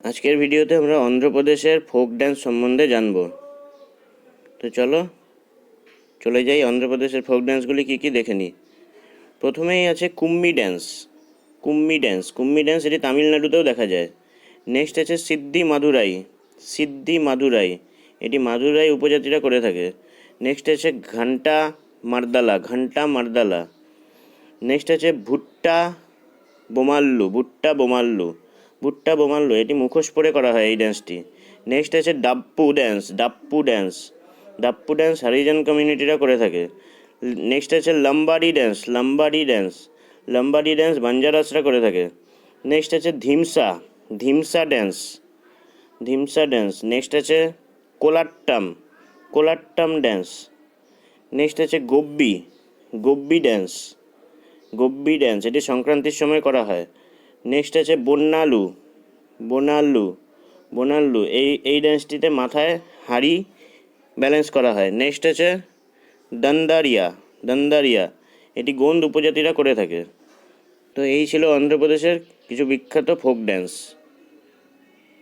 আজকের ভিডিওতে আমরা অন্ধ্রপ্রদেশের ফোক ড্যান্স সম্বন্ধে জানব। তো চলে যাই অন্ধ্রপ্রদেশের ফোক ড্যান্সগুলি কী কী দেখে নিই। প্রথমেই আছে কুম্মি ড্যান্স। কুম্মি ড্যান্স এটি তামিলনাড়ুতেও দেখা যায়। নেক্সট আছে সিদ্ধি মাদুরাই, এটি মাদুরাই উপজাতিরা করে থাকে। নেক্সট আছে ঘন্টা মারদালা। নেক্সট আছে ভুট্টা বোমাল্লু, এটি মুখোশ পরে করা হয় এই ড্যান্সটি। নেক্সট আছে ডাপ্পু ড্যান্স হরিজন কমিউনিটিরা করে থাকে। নেক্সট আছে লাম্বাডি ড্যান্স বাঞ্জারাসরা করে থাকে। নেক্সট আছে ধিমসা ড্যান্স। নেক্সট আছে কোলাট্টাম ড্যান্স। নেক্সট আছে গব্বি ড্যান্স, এটি সংক্রান্তির সময় করা হয়। নেক্সট আছে বোনাল্লু, এই ড্যান্সটিতে মাথায় হাঁড়ি ব্যালেন্স করা হয়। নেক্সট আছে দন্দারিয়া, এটি গোন্ড উপজাতিরা করে থাকে। তো এই ছিল অন্ধ্রপ্রদেশের কিছু বিখ্যাত ফোক ড্যান্স।